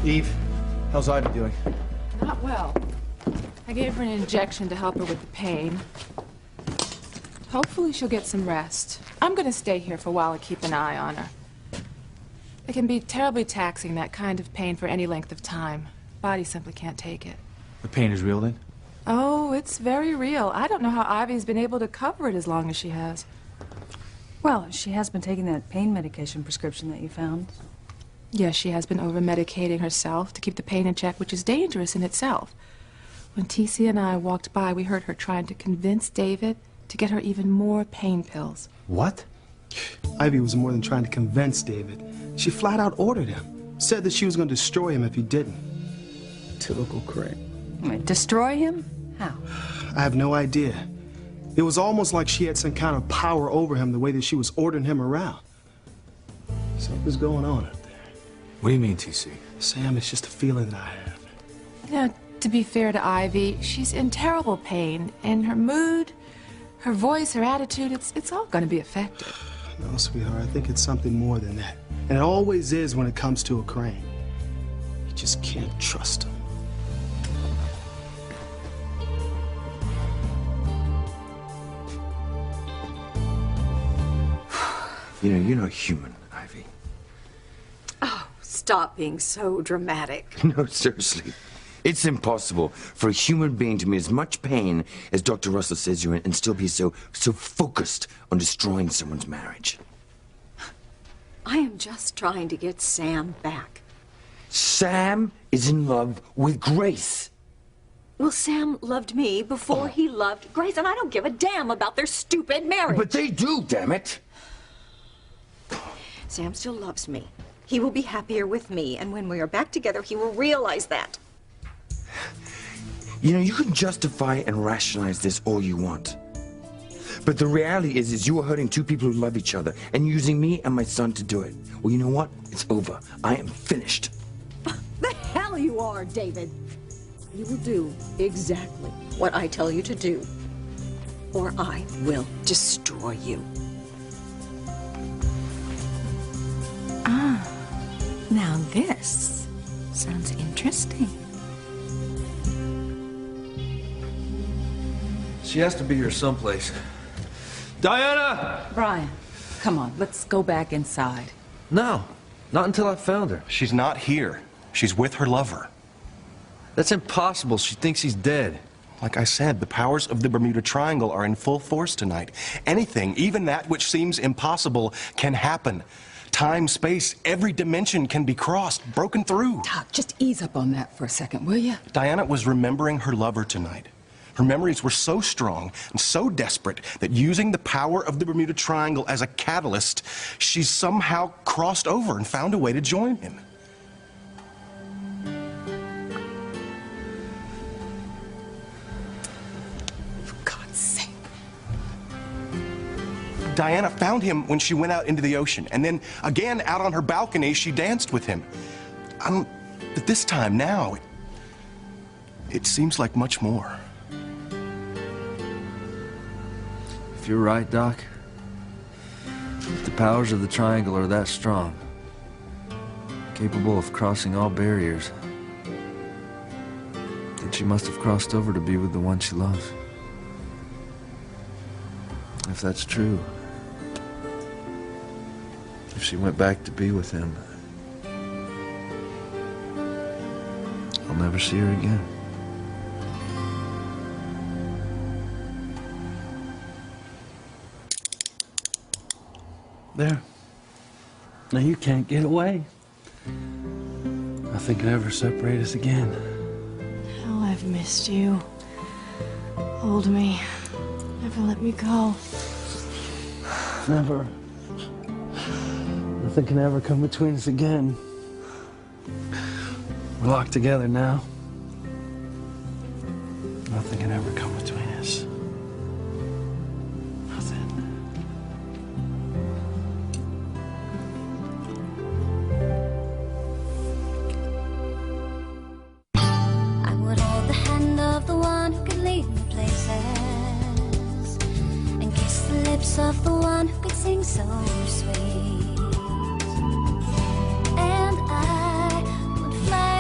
Eve, how's Ivy doing? Not well. I gave her an injection to help her with the pain. Hopefully she'll get some rest. I'm gonna stay here for a while and keep an eye on her. It can be terribly taxing, that kind of pain, for any length of time. Body simply can't take it. The pain is real then? Oh, it's very real. I don't know how Ivy's been able to cover it as long as she has. Well, she has been taking that pain medication prescription that you found. Yes, she has been over-medicating herself to keep the pain in check, which is dangerous in itself. When TC and I walked by, we heard her trying to convince David to get her even more pain pills. What? Ivy was more than trying to convince David. She flat out ordered him. Said that she was going to destroy him if he didn't. Typical Crane. Wait, destroy him? How? I have no idea. It was almost like she had some kind of power over him the way that she was ordering him around. Something's going on up there. What do you mean, TC? Sam, it's just a feeling that I have. You know, to be fair to Ivy, she's in terrible pain, and her mood, her voice, her attitude, it's all going to be affected. No, sweetheart, I think it's something more than that. And it always is when it comes to a Crane. You just can't trust him. You know, you're not human, Ivy. Oh, stop being so dramatic. No, seriously. It's impossible for a human being to be in as much pain as Dr. Russell says you're in and still be so focused on destroying someone's marriage. I am just trying to get Sam back. Sam is in love with Grace. Well, Sam loved me before he loved Grace, and I don't give a damn about their stupid marriage. But they do, damn it. Sam still loves me. He will be happier with me, and when we are back together, he will realize that. You know, you can justify and rationalize this all you want. But the reality is you are hurting two people who love each other and using me and my son to do it. Well, you know what? It's over. I am finished. The hell you are, David. You will do exactly what I tell you to do, or I will destroy you. Now this sounds interesting. She has to be here someplace. Diana! Brian, come on, let's go back inside. No, not until I found her. She's not here. She's with her lover. That's impossible. She thinks he's dead. Like I said, the powers of the Bermuda Triangle are in full force tonight. Anything, even that which seems impossible, can happen. Time, space, every dimension can be crossed, broken through. Doc, just ease up on that for a second, will you? Diana was remembering her lover tonight. Her memories were so strong and so desperate that using the power of the Bermuda Triangle as a catalyst, she somehow crossed over and found a way to join him. For God's sake. Diana found him when she went out into the ocean, and then again out on her balcony, she danced with him. But this time, now, it seems like much more. If you're right, Doc, if the powers of the Triangle are that strong, capable of crossing all barriers, then she must have crossed over to be with the one she loves. If that's true, if she went back to be with him, I'll never see her again. There. Now you can't get away. Nothing could ever separate us again. Oh, I've missed you. Hold me. Never let me go. Never. Nothing can ever come between us again. We're locked together now. Nothing can ever come between us. Nothing. I would hold the hand of the one who could lead me places and kiss the lips of the one who could sing so sweet. And I would fly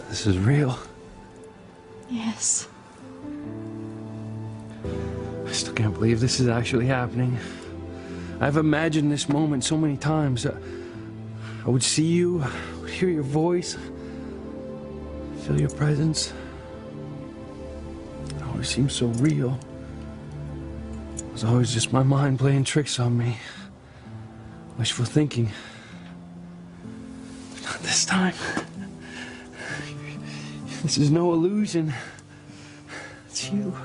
This is real. Yes. I still can't believe this is actually happening. I've imagined this moment so many times. I would see you, I would hear your voice, feel your presence. It always seemed so real. It was always just my mind playing tricks on me. Wishful thinking. But not this time. This is no illusion. It's you.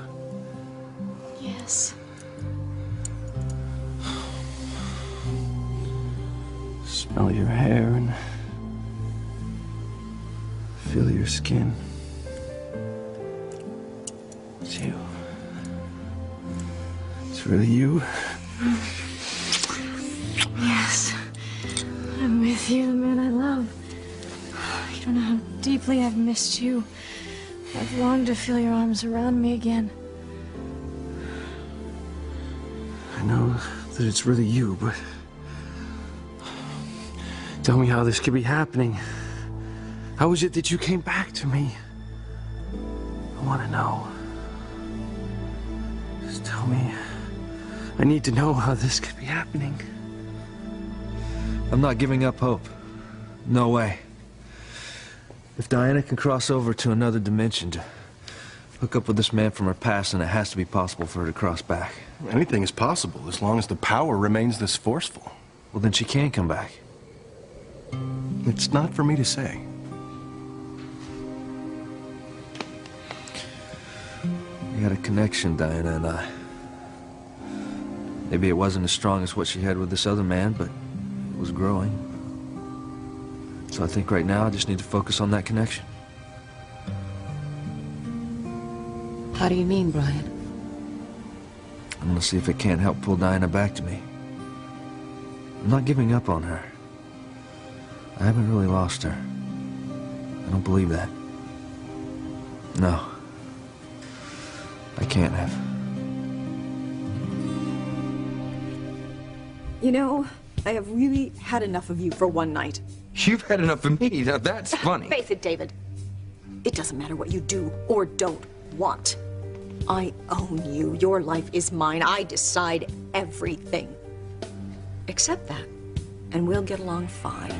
Yes. Smell your hair and feel your skin. It's you. It's really you. Yes. I'm with you, the man I love. You don't know how deeply I've missed you. I've longed to feel your arms around me again. I know that it's really you, but tell me how this could be happening. How is it that you came back to me? I want to know. Just tell me. I need to know how this could be happening. I'm not giving up hope. No way. If Diana can cross over to another dimension to hook up with this man from her past, then it has to be possible for her to cross back. Anything is possible as long as the power remains this forceful. Well, then she can come back. It's not for me to say. We had a connection, Diana and I. Maybe it wasn't as strong as what she had with this other man, but it was growing. So I think right now I just need to focus on that connection. How do you mean, Brian? I'm gonna see if it can't help pull Diana back to me. I'm not giving up on her. I haven't really lost her. I don't believe that. No. I can't have. You know, I have really had enough of you for one night. You've had enough of me. Now that's funny. Face it, David. It doesn't matter what you do or don't want. I own you. Your life is mine. I decide everything. Accept that, and we'll get along fine.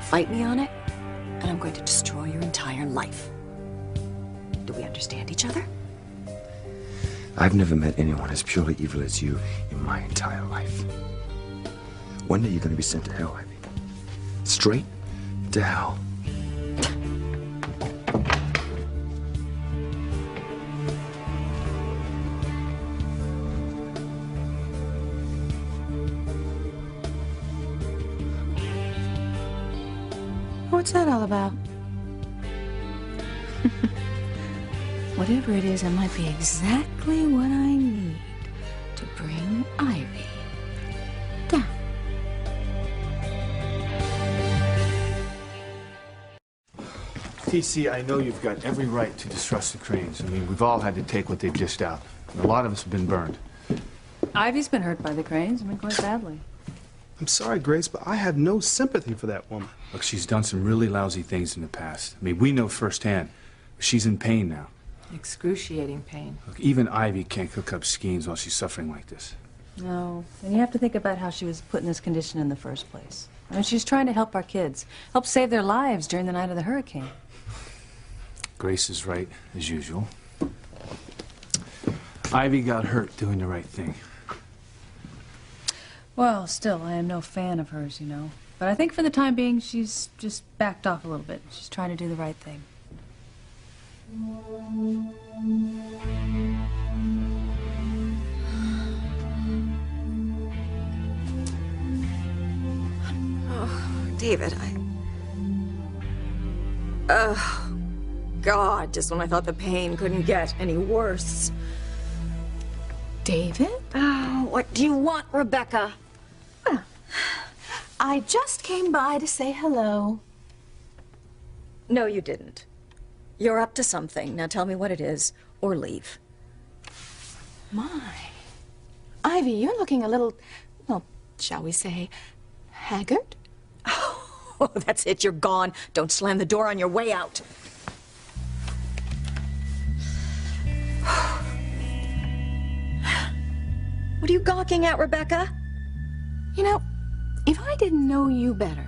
Fight me on it, and I'm going to destroy your entire life. Do we understand each other? I've never met anyone as purely evil as you in my entire life. One day you're going to be sent to hell, Ivy. Straight to hell. What's that all about? Whatever it is, it might be exactly what I need to bring Ivy down. TC, I know you've got every right to distrust the Cranes. I mean, we've all had to take what they've dished out. And a lot of us have been burned. Ivy's been hurt by the Cranes, I mean, quite badly. I'm sorry, Grace, but I have no sympathy for that woman. Look, she's done some really lousy things in the past. I mean, we know firsthand. She's in pain now. Excruciating pain. Look, even Ivy can't cook up schemes while she's suffering like this. No, and you have to think about how she was put in this condition in the first place. I mean, she's trying to help our kids, help save their lives during the night of the hurricane. Grace is right, as usual. Ivy got hurt doing the right thing. Well, still, I am no fan of hers, you know. But I think for the time being, she's just backed off a little bit. She's trying to do the right thing. Oh, David, Oh, God, just when I thought the pain couldn't get any worse. David? Oh, what do you want, Rebecca? I just came by to say hello. No, you didn't. You're up to something. Now tell me what it is, or leave. My. Ivy, you're looking a little, well, shall we say, haggard? Oh, that's it. You're gone. Don't slam the door on your way out. What are you gawking at, Rebecca? You know, if I didn't know you better,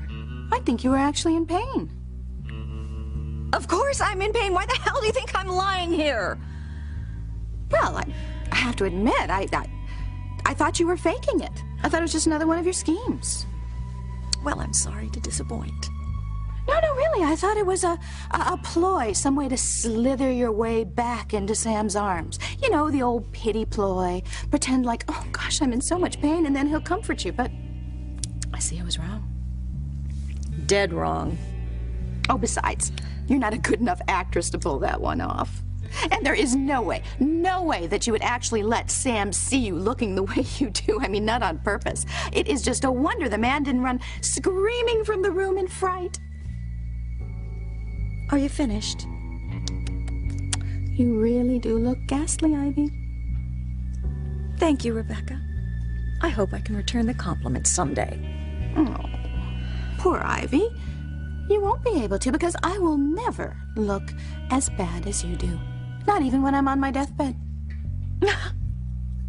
I'd think you were actually in pain. Of course I'm in pain. Why the hell do you think I'm lying here? Well, I have to admit, I thought you were faking it. I thought it was just another one of your schemes. Well, I'm sorry to disappoint. No, really, I thought it was a ploy, some way to slither your way back into Sam's arms. You know, the old pity ploy. Pretend like, oh gosh, I'm in so much pain, and then he'll comfort you. But I see I was wrong. Dead wrong. Oh, besides, you're not a good enough actress to pull that one off. And there is no way that you would actually let Sam see you looking the way you do. I mean, not on purpose. It is just a wonder the man didn't run screaming from the room in fright. Are you finished? You really do look ghastly, Ivy. Thank you, Rebecca. I hope I can return the compliment someday. Oh, poor Ivy. You won't be able to, because I will never look as bad as you do. Not even when I'm on my deathbed.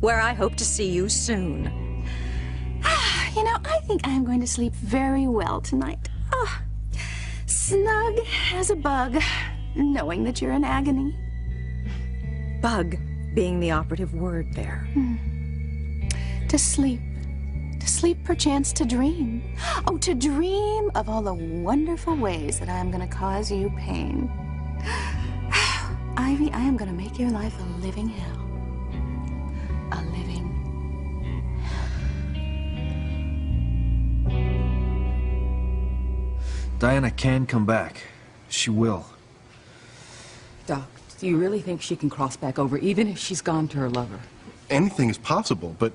Where I hope to see you soon. You know, I think I'm going to sleep very well tonight. Oh, snug as a bug, knowing that you're in agony. Bug being the operative word there. To sleep. To sleep, perchance to dream. Oh, to dream of all the wonderful ways that I am going to cause you pain. Ivy, I am going to make your life a living hell. A living Diana can come back. She will. Doc, do you really think she can cross back over, even if she's gone to her lover? Anything is possible, but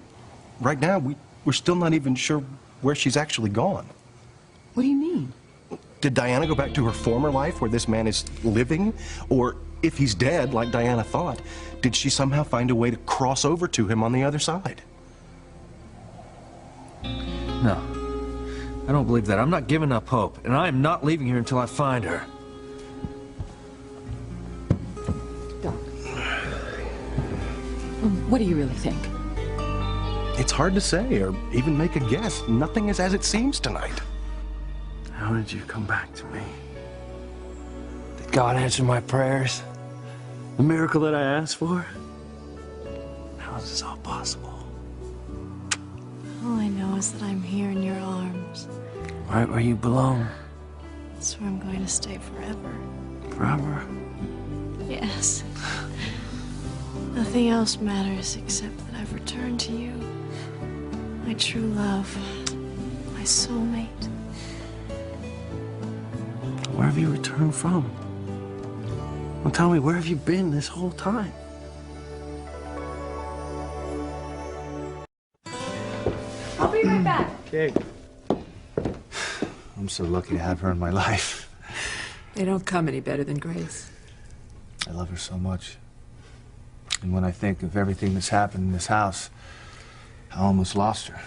right now we're still not even sure where she's actually gone. What do you mean? Did Diana go back to her former life where this man is living? Or if he's dead, like Diana thought, did she somehow find a way to cross over to him on the other side? No. I don't believe that. I'm not giving up hope, and I am not leaving here until I find her. Doc. What do you really think? It's hard to say or even make a guess. Nothing is as it seems tonight. How did you come back to me? Did God answer my prayers? The miracle that I asked for? How is this all possible? All I know is that I'm here in your arms. Right where you belong. That's where I'm going to stay forever. Forever? Yes. Nothing else matters except that I've returned to you. My true love. My soulmate. Where have you returned from? Well, tell me, where have you been this whole time? I'll be right back. Okay. I'm so lucky to have her in my life. They don't come any better than Grace. I love her so much. And when I think of everything that's happened in this house, I almost lost her.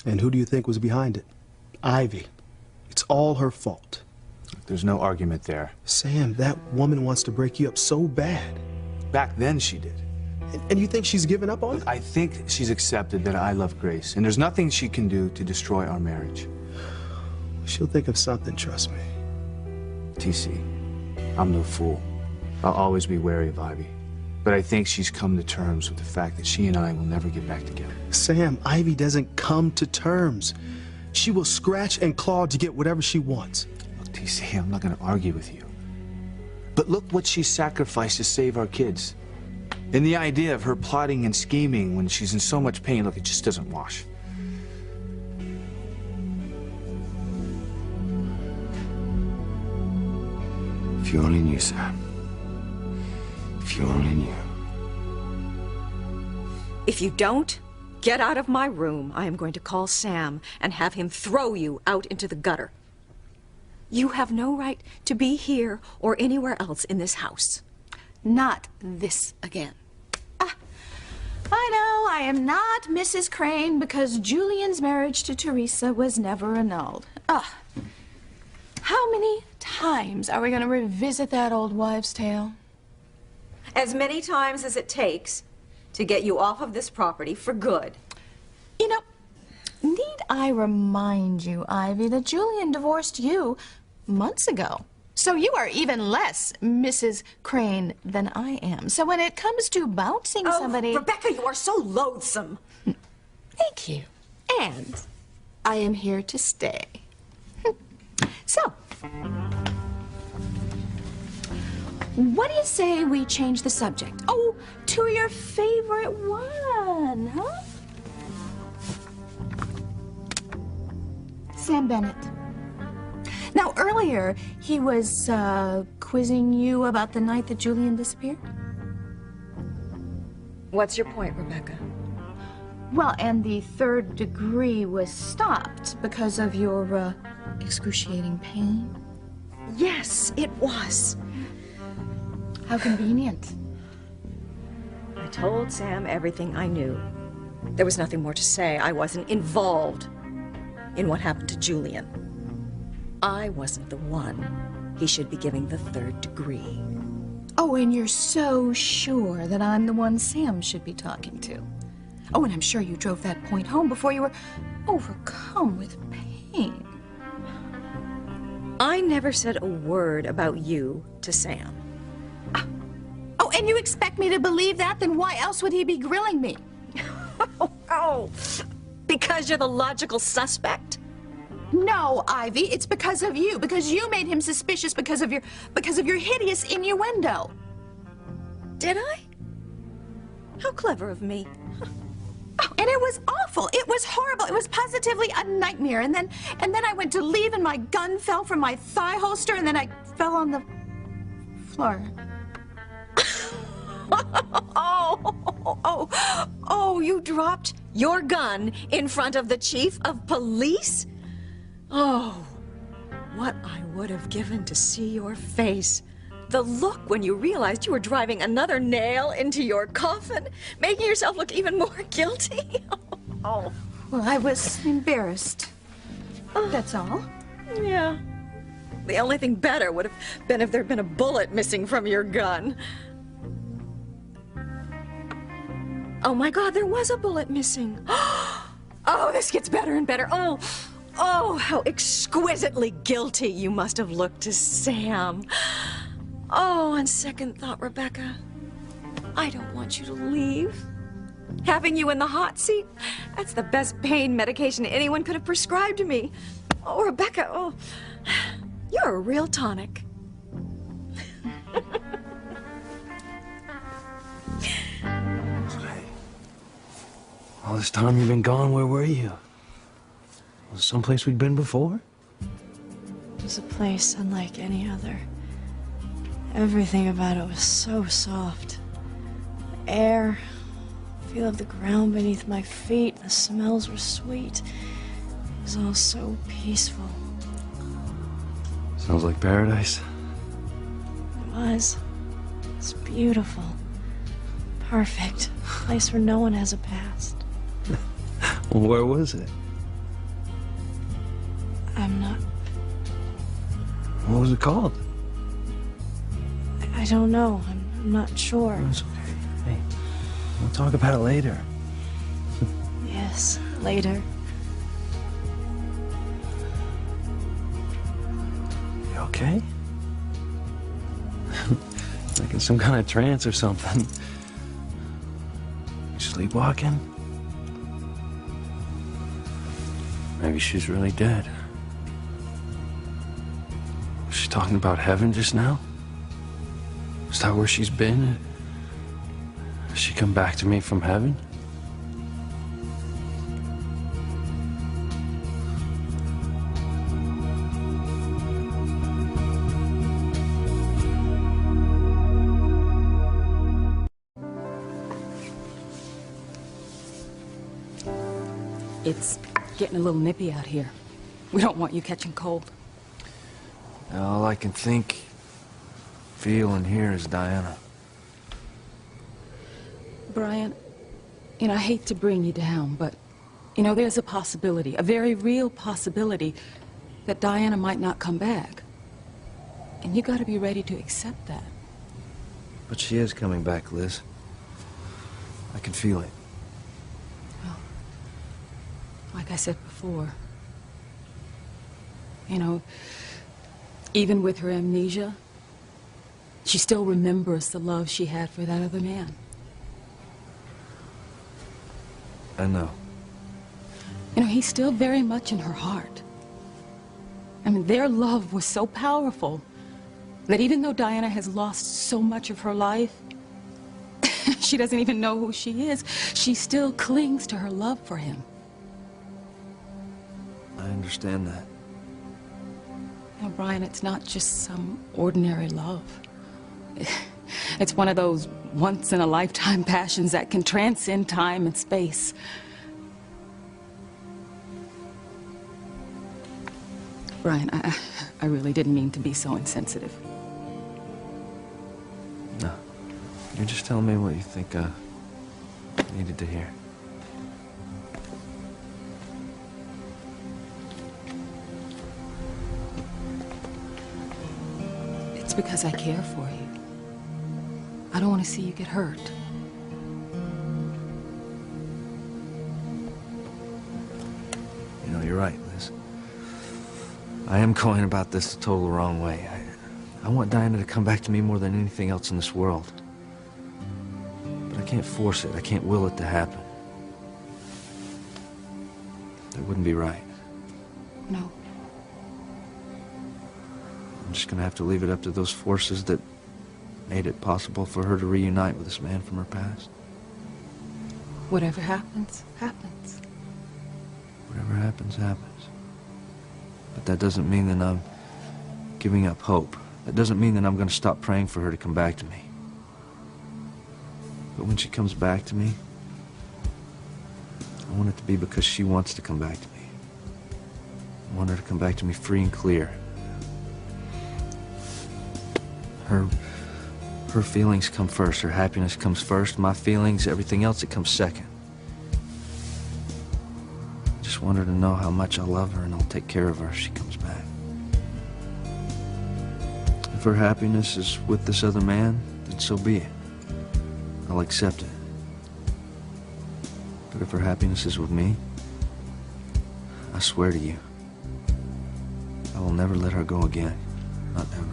And who do you think was behind it? Ivy. It's all her fault. There's no argument there. Sam, that woman wants to break you up so bad. Back then she did. And you think she's given up on it? I think she's accepted that I love Grace, and there's nothing she can do to destroy our marriage. She'll think of something, trust me. TC, I'm no fool. I'll always be wary of Ivy. But I think she's come to terms with the fact that she and I will never get back together. Sam, Ivy doesn't come to terms. She will scratch and claw to get whatever she wants. Look, TC, I'm not going to argue with you. But look what she sacrificed to save our kids. And the idea of her plotting and scheming when she's in so much pain, look, it just doesn't wash. If you only knew, Sam. If you only knew. If you don't get out of my room, I am going to call Sam and have him throw you out into the gutter. You have no right to be here or anywhere else in this house. Not this again. I know I am not Mrs. Crane because Julian's marriage to Teresa was never annulled. How many times are we going to revisit that old wives' tale? as many times as it takes to get you off of this property for good. You know, need I remind you, Ivy, that Julian divorced you months ago. So you are even less Mrs. Crane than I am. So when it comes to bouncing somebody... Rebecca, you are so loathsome. Thank you. And I am here to stay. So, what do you say we change the subject? Oh, to your favorite one, huh? Sam Bennett. Now, earlier, he was quizzing you about the night that Julian disappeared? What's your point, Rebecca? Well, and the third degree was stopped because of your excruciating pain? Yes, it was. How convenient. I told Sam everything I knew. There was nothing more to say. I wasn't involved in what happened to Julian. I wasn't the one he should be giving the third degree. Oh, and you're so sure that I'm the one Sam should be talking to. Oh, and I'm sure you drove that point home before you were overcome with pain. I never said a word about you to Sam. Oh, and you expect me to believe that? Then why else would he be grilling me? Oh, because you're the logical suspect? No, Ivy, it's because of you. Because you made him suspicious because of your hideous innuendo. Did I? How clever of me. Oh, and it was awful. It was horrible. It was positively a nightmare. And then I went to leave and my gun fell from my thigh holster and then I fell on the floor. Oh, you dropped your gun in front of the chief of police? Oh, what I would have given to see your face. The look when you realized you were driving another nail into your coffin, making yourself look even more guilty. Oh. Well, I was embarrassed. That's all. Yeah. The only thing better would have been if there'd been a bullet missing from your gun. Oh my God, there was a bullet missing. Oh, this gets better and better. Oh, how exquisitely guilty you must have looked to Sam. Oh, on second thought, Rebecca, I don't want you to leave. Having you in the hot seat, that's the best pain medication anyone could have prescribed to me. Oh, Rebecca, you're a real tonic. All this time you've been gone, where were you? Was it someplace we'd been before? It was a place unlike any other. Everything about it was so soft. The air, the feel of the ground beneath my feet, the smells were sweet. It was all so peaceful. Sounds like paradise. It was. It's beautiful. Perfect. A place where no one has a past. Well, where was it? I'm not... What was it called? I don't know. I'm not sure. It's okay. Hey, we'll talk about it later. Yes, later. You okay? Like in some kind of trance or something. You sleepwalking? Maybe she's really dead. Was she talking about heaven just now? Is that where she's been? Has she come back to me from heaven? It's getting a little nippy out here. We don't want you catching cold. All I can think, feel, and hear is Diana. Brian, I hate to bring you down, but, there's a possibility, a very real possibility, that Diana might not come back. And you gotta be ready to accept that. But she is coming back, Liz. I can feel it. Well, like I said before, you know, even with her amnesia, she still remembers the love she had for that other man. I know. You know, he's still very much in her heart. I mean, their love was so powerful that even though Diana has lost so much of her life, she doesn't even know who she is, she still clings to her love for him. I understand that. You know, Brian, it's not just some ordinary love. It's one of those once-in-a-lifetime passions that can transcend time and space. Brian, I really didn't mean to be so insensitive. No. You're just telling me what you think I needed to hear. It's because I care for you. I don't want to see you get hurt. You know, you're right, Liz. I am going about this the total wrong way. I want Diana to come back to me more than anything else in this world. But I can't force it. I can't will it to happen. That wouldn't be right. No. I'm just gonna have to leave it up to those forces that made it possible for her to reunite with this man from her past. Whatever happens, happens. Whatever happens, happens. But that doesn't mean that I'm giving up hope. That doesn't mean that I'm gonna stop praying for her to come back to me. But when she comes back to me, I want it to be because she wants to come back to me. I want her to come back to me free and clear. Her feelings come first. Her happiness comes first. My feelings, everything else, it comes second. I just want her to know how much I love her and I'll take care of her if she comes back. If her happiness is with this other man, then so be it. I'll accept it. But if her happiness is with me, I swear to you, I will never let her go again. Not ever.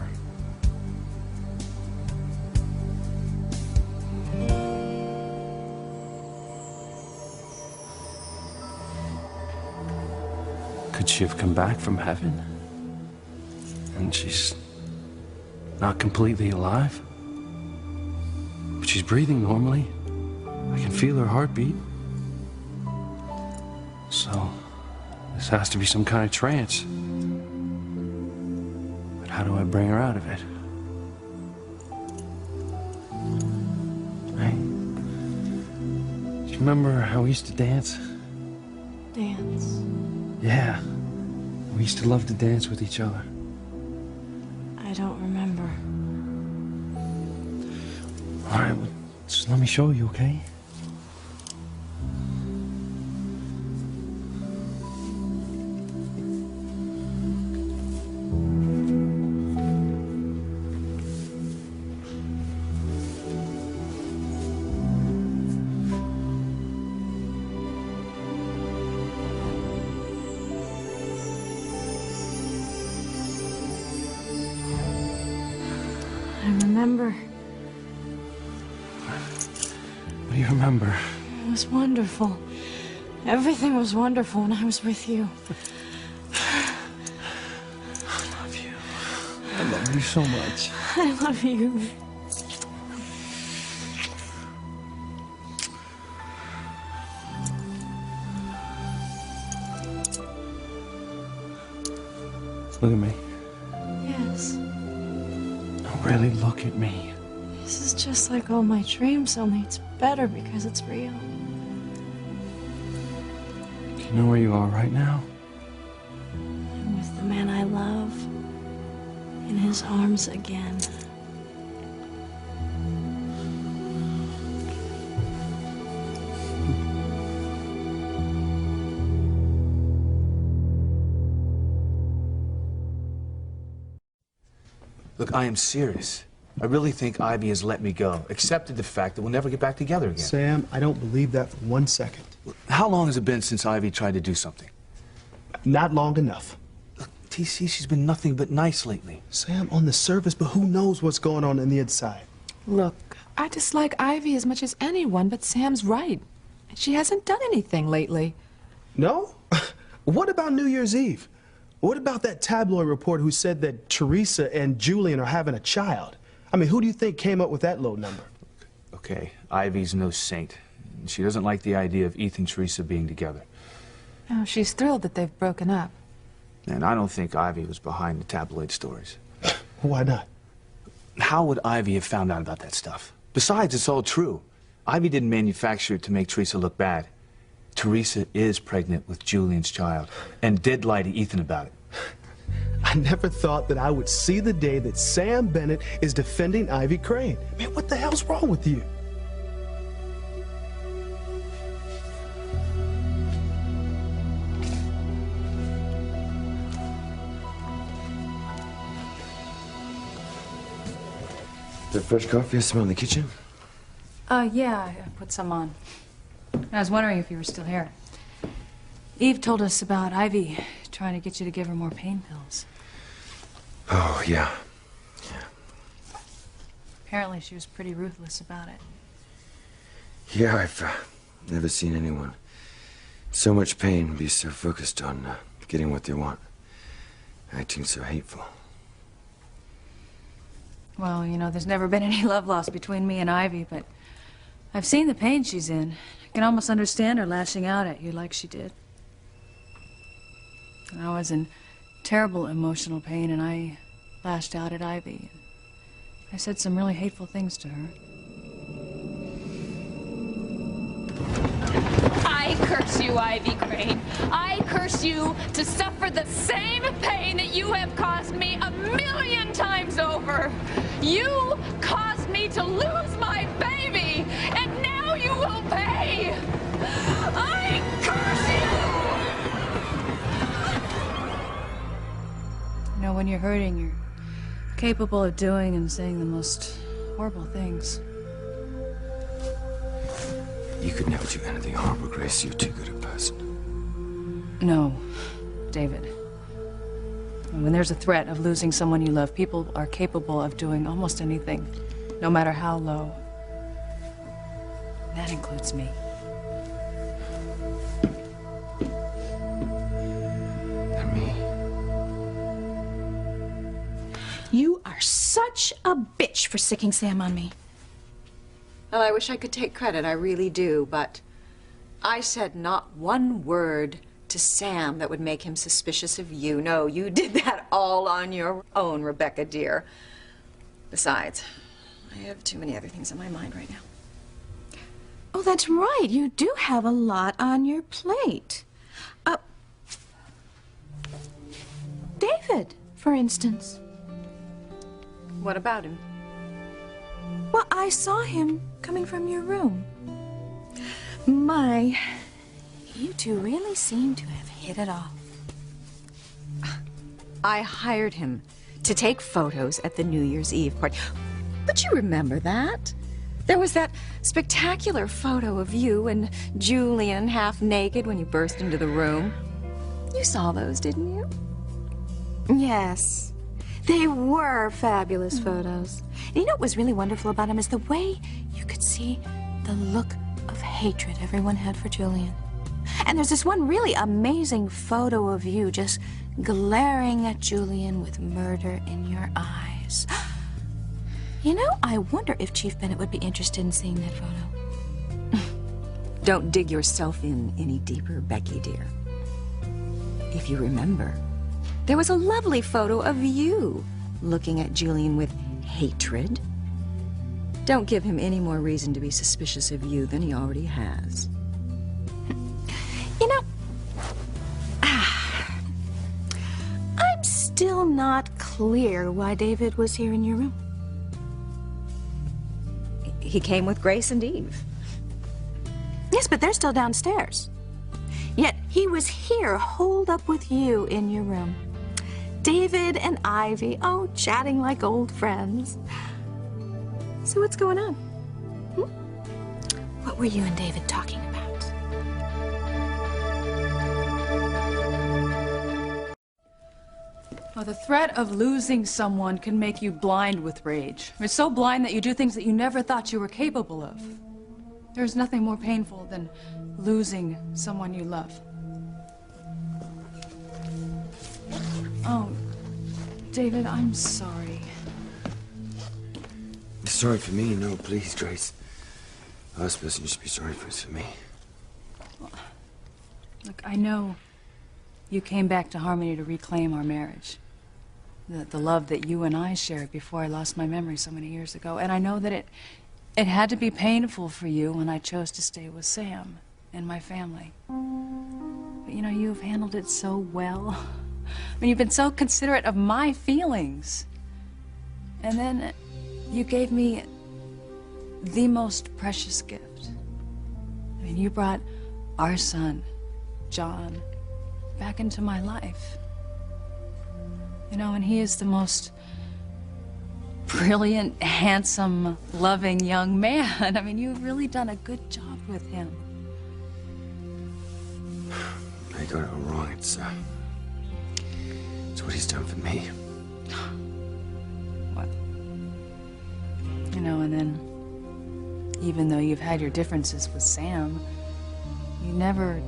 Could she have come back from heaven? And she's not completely alive? But she's breathing normally. I can feel her heartbeat. So, this has to be some kind of trance. But how do I bring her out of it? Hey, do you remember how we used to dance? Dance. Yeah. We used to love to dance with each other. I don't remember. All right, well, just let me show you, okay? I remember. What do you remember? It was wonderful. Everything was wonderful when I was with you. I love you so much. I love you. Look at me. Yes. No, really look at me. This is just like all my dreams, only it's better because it's real. Do you know where you are right now? I'm with the man I love. In his arms again. Look, I am serious. I really think Ivy has let me go, accepted the fact that we'll never get back together again. Sam, I don't believe that for 1 second. How long has it been since Ivy tried to do something? Not long enough. Look, TC, she's been nothing but nice lately. Sam, on the surface, but who knows what's going on the inside? Look, I dislike Ivy as much as anyone, but Sam's right. She hasn't done anything lately. No? What about New Year's Eve? What about that tabloid report who said that Teresa and Julian are having a child? I mean, who do you think came up with that low number? Okay, Ivy's no saint. She doesn't like the idea of Ethan and Teresa being together. Oh, she's thrilled that they've broken up. And I don't think Ivy was behind the tabloid stories. Why not? How would Ivy have found out about that stuff? Besides, it's all true. Ivy didn't manufacture it to make Teresa look bad. Teresa is pregnant with Julian's child, and did lie to Ethan about it. I never thought that I would see the day that Sam Bennett is defending Ivy Crane. Man, what the hell's wrong with you? Is there fresh coffee I smell in the kitchen? Yeah, I put some on. I was wondering if you were still here. Eve told us about Ivy trying to get you to give her more pain pills. Oh, yeah. Apparently she was pretty ruthless about it. Yeah, I've never seen anyone so much pain be so focused on getting what they want, acting so hateful. Well, you know, there's never been any love lost between me and Ivy, but I've seen the pain she's in. I can almost understand her lashing out at you like she did. I was in terrible emotional pain, and I lashed out at Ivy. I said some really hateful things to her. I curse you, Ivy Crane. I curse you to suffer the same pain that you have caused me 1,000,000 times over. You caused me to lose my baby, and now you will pay. I curse you! You know, when you're hurting, you're capable of doing and saying the most horrible things. You could never do anything horrible, Grace. You're too good a person. No, David. When there's a threat of losing someone you love, people are capable of doing almost anything, no matter how low. That includes me. And me. You are such a bitch for sicking Sam on me. Well, I wish I could take credit, I really do, but I said not one word to Sam that would make him suspicious of you. No, you did that all on your own, Rebecca, dear. Besides, I have too many other things on my mind right now. Oh, that's right. You do have a lot on your plate. David, for instance. What about him? Well, I saw him coming from your room. My, you two really seem to have hit it off. I hired him to take photos at the New Year's Eve party. But you remember that? There was that spectacular photo of you and Julian half naked when you burst into the room. You saw those, didn't you? Yes, they were fabulous photos. And you know what was really wonderful about them is the way you could see the look of hatred everyone had for Julian. And there's this one really amazing photo of you just glaring at Julian with murder in your eyes. You know, I wonder if Chief Bennett would be interested in seeing that photo. Don't dig yourself in any deeper, Becky, dear. If you remember, there was a lovely photo of you looking at Julian with hatred. Don't give him any more reason to be suspicious of you than he already has. You know, I'm still not clear why David was here in your room. He came with Grace and Eve. Yes, but they're still downstairs. Yet he was here, holed up with you in your room. David and Ivy, oh, chatting like old friends. So what's going on? What were you and David talking about? Well, the threat of losing someone can make you blind with rage. It's so blind that you do things that you never thought you were capable of. There's nothing more painful than losing someone you love. Oh, David, I'm sorry. Sorry for me? No, please, Grace. The last person you should be sorry for is for me. Look, I know you came back to Harmony to reclaim our marriage. The love that you and I shared before I lost my memory so many years ago. And I know that it had to be painful for you when I chose to stay with Sam and my family. But you know, you've handled it so well. I mean, you've been so considerate of my feelings. And then you gave me the most precious gift. I mean, you brought our son, John, back into my life. You know, and he is the most brilliant, handsome, loving young man. I mean, you've really done a good job with him. I got it all wrong. It's what he's done for me. What? You know, and then, even though you've had your differences with Sam, you never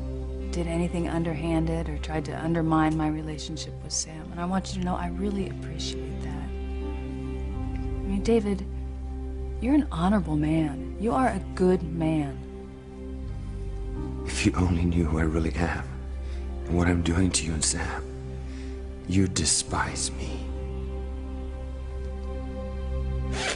did anything underhanded or tried to undermine my relationship with Sam. And I want you to know I really appreciate that. I mean, David, you're an honorable man. You are a good man. If you only knew who I really am and what I'm doing to you and Sam, you'd despise me.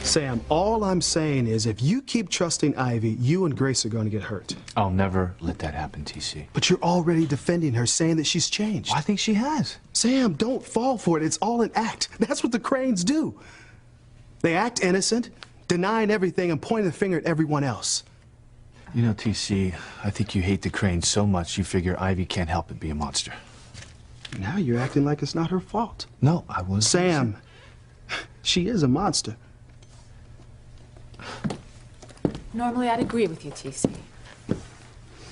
Sam, all I'm saying is if you keep trusting Ivy, you and Grace are going to get hurt. I'll never let that happen, TC. But you're already defending her, saying that she's changed. I think she has. Sam, don't fall for it. It's all an act. That's what the Cranes do. They act innocent, denying everything and pointing the finger at everyone else. You know, TC, I think you hate the Cranes so much you figure Ivy can't help but be a monster. Now you're acting like it's not her fault. No, I wasn't. Sam, she is a monster. Normally, I'd agree with you, TC. I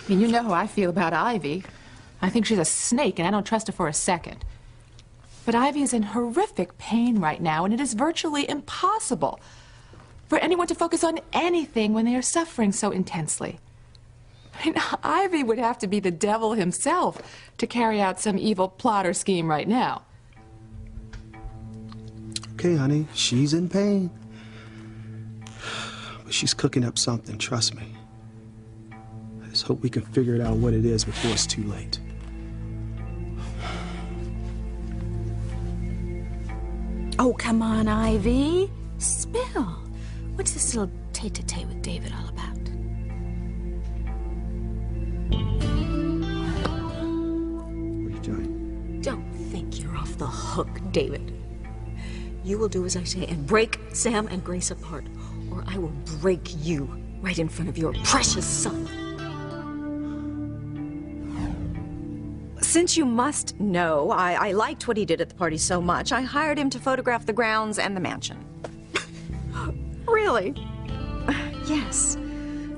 mean, you know how I feel about Ivy. I think she's a snake, and I don't trust her for a second. But Ivy is in horrific pain right now, and it is virtually impossible for anyone to focus on anything when they are suffering so intensely. I mean, Ivy would have to be the devil himself to carry out some evil plot or scheme right now. Okay, honey, she's in pain. But she's cooking up something, trust me. I just hope we can figure it out what it is before it's too late. Oh, come on, Ivy. Spill. What's this little tete-a-tete with David all about? What are you doing? Don't think you're off the hook, David. You will do as I say and break Sam and Grace apart, or I will break you right in front of your precious son. Since you must know, I liked what he did at the party so much, I hired him to photograph the grounds and the mansion. Really? Yes.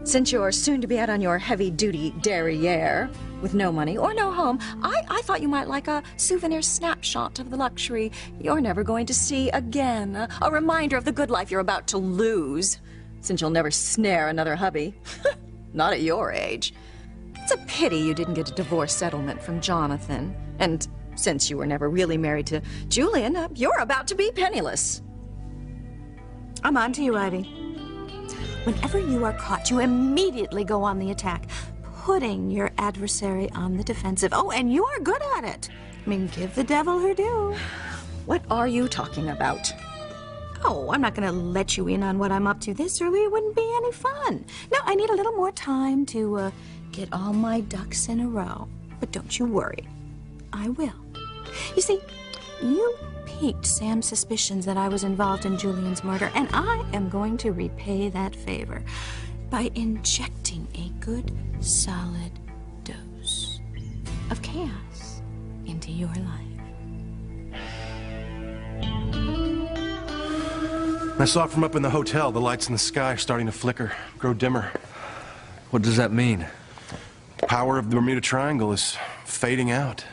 Since you're soon to be out on your heavy-duty derriere with no money or no home, I thought you might like a souvenir snapshot of the luxury you're never going to see again. A reminder of the good life you're about to lose, since you'll never snare another hubby. Not at your age. It's a pity you didn't get a divorce settlement from Jonathan. And since you were never really married to Julian, you're about to be penniless. I'm on to you, Ivy. Whenever you are caught, you immediately go on the attack, putting your adversary on the defensive. Oh, and you are good at it. I mean, give the devil her due. What are you talking about? Oh, I'm not going to let you in on what I'm up to this early. It wouldn't be any fun. No, I need a little more time to get all my ducks in a row. But don't you worry. I will. You see, you piqued Sam's suspicions that I was involved in Julian's murder, and I am going to repay that favor by injecting a good, solid dose of chaos into your life. I saw it from up in the hotel. The lights in the sky are starting to flicker, grow dimmer. What does that mean? The power of the Bermuda Triangle is fading out.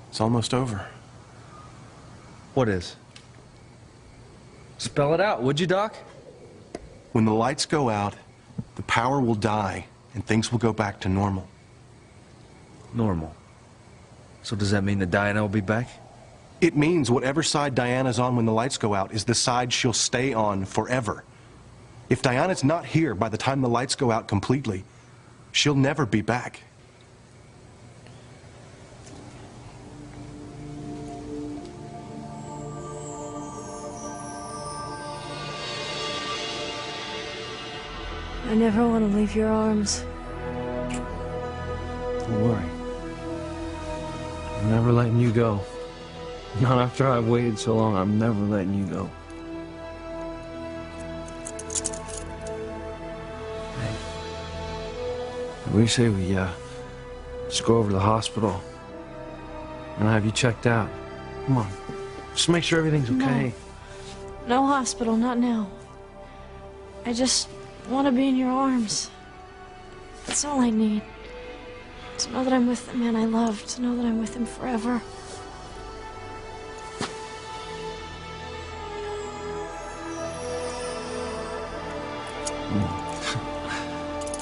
It's almost over. What is? Spell it out, would you, Doc? When the lights go out, the power will die and things will go back to normal. Normal. So does that mean that Diana will be back? It means whatever side Diana's on when the lights go out is the side she'll stay on forever. If Diana's not here by the time the lights go out completely, she'll never be back. I never want to leave your arms. Don't worry. I'm never letting you go. Not after I've waited so long. I'm never letting you go. Hey. What do you say we, just go over to the hospital and I'll have you checked out? Come on. Just make sure everything's okay. No hospital, not now. I just want to be in your arms. That's all I need. To know that I'm with the man I love. To know that I'm with him forever.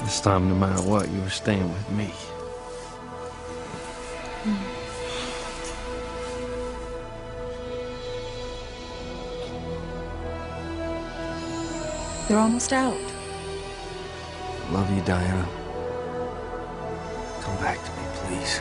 This time, no matter what, you were staying with me. They're almost out. Love you, Diana. Come back to me, please.